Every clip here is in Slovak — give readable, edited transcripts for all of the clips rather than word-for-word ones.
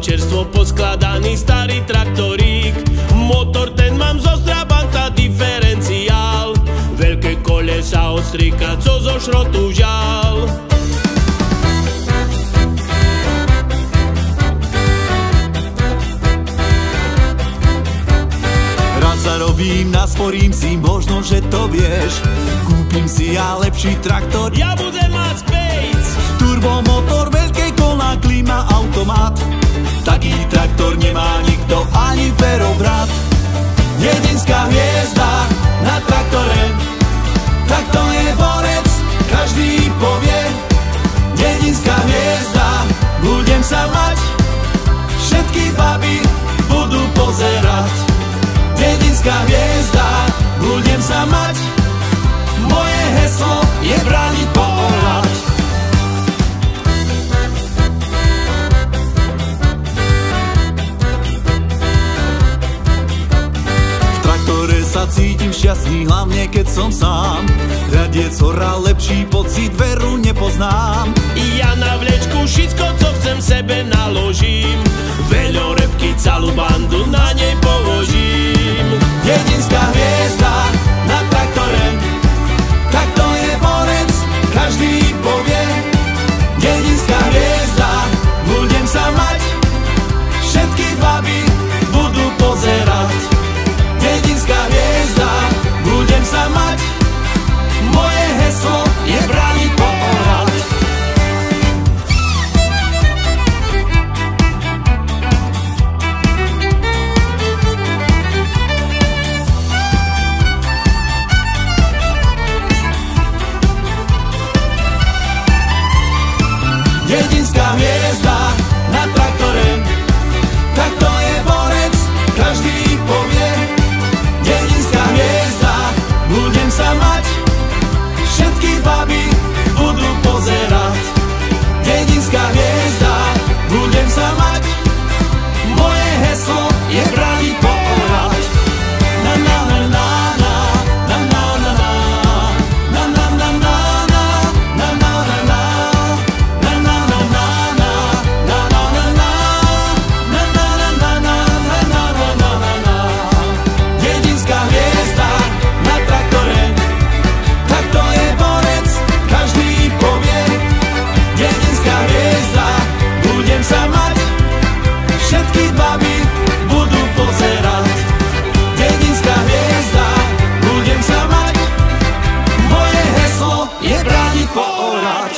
čerstvo poskladaný starý traktorík. Motor ten mám zo Strabanta, diferenciál, veľké kolesa od strika, co zo šrotu žal. Raz zarobím, nasporím si, možno, že to vieš. Kúpim si ja lepší traktor, Ja budem mať Space, turbomotor, veľké kola, klíma, automat. Taký traktor nemá nikto, ani Fero brat. Dedinská hviezda na traktore, tak to je borec, každý povie. Dedinská hviezda, budem sa mať, všetky baby budú pozerať. Dedinská hviezda, budem sa mať, moje heslo je brániť pohľad. V traktore sa cítim šťastný, hlavne keď som sám. Riadiec hora, lepší pocit, veru nepoznám. I ja na vlečku všetko, co chcem, sebe naložím. Veľorybky, celú bandu na nej položím. Dedinská hviezda na traktore, tak to je borec, každý povie. Dedinská hviezda, budem sa mať, všetky baby budú pozerať. Dedinská hviezda, budem sa mať, moje heslo je brániť pohľad. Dedinská hviezda na traktore, tak to je borec, každý povie. Dedinská hviezda, budem sa mať, všetky baby budú pozerať. Dedinská hviezda, budem sa mať, moje heslo je brániť pohľad. Na na na na na, na na na na, na na na na na, na na na na. Dedinská hviezda na traktore, tak to je borec, každý povie. Dedinská hviezda, budem sa mať, všetky baby budú pozerať. Dedinská hviezda, budem sa mať, moje heslo je brániť pohľad.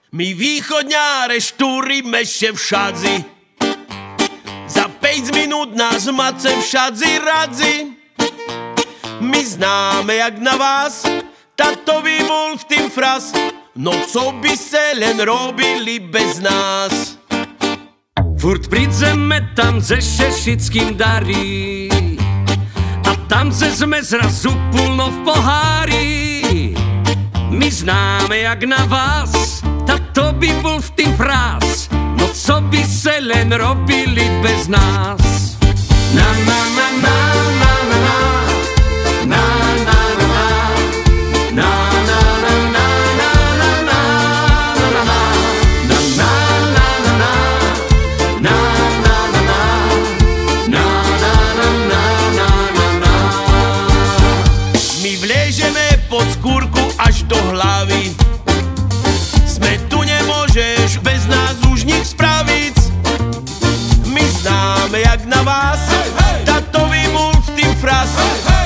My východňáre štúrime ešte v šadzi, za 5 minút nás mace v šadzi radzi. My známe jak na vás, tatový bol v tým fras, no co by se len robili bez nás. Furt prídzeme tam ze Šešickým darí a tam se sme zrazu plno v pohári. My známe jak na vás, tato by bol v tým frás, no co by se len robili bez nás. Na na na na na na na, na na na na, na na na na na na, na na My vležeme pod skúrku až do hlavy, sme tu, nemôžeš bez nás už nič spraviť. My známe jak na vás, tatový bol v tým fras,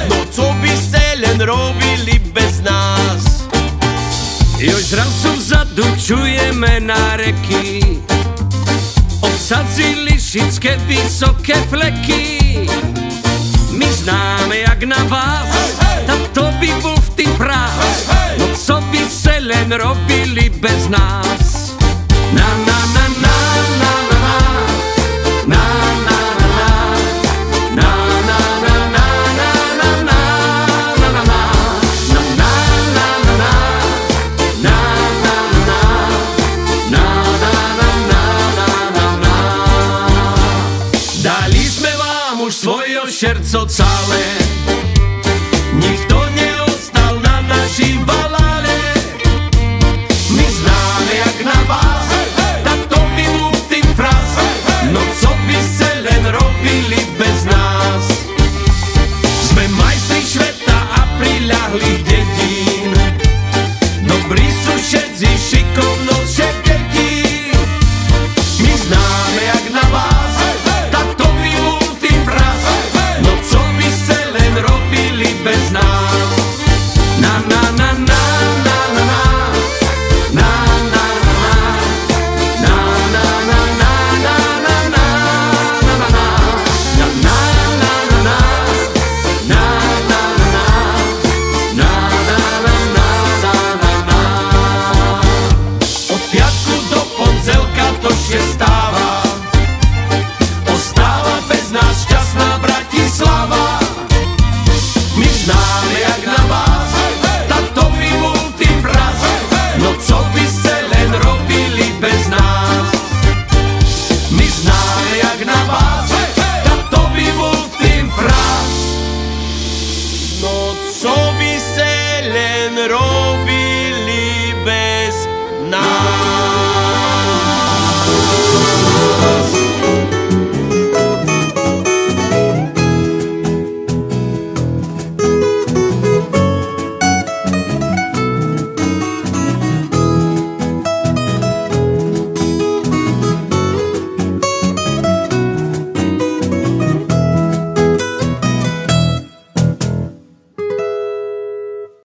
no co by ste len robili bez nás. Jož zrazu vzadu čujeme náreky, obsadzili všetké vysoké fleky. My známe jak na vás, tato by bol v tým frás, no co by se len robili bez nás. Na na na na na na na, na na na na, na na na šerco całe. Nikt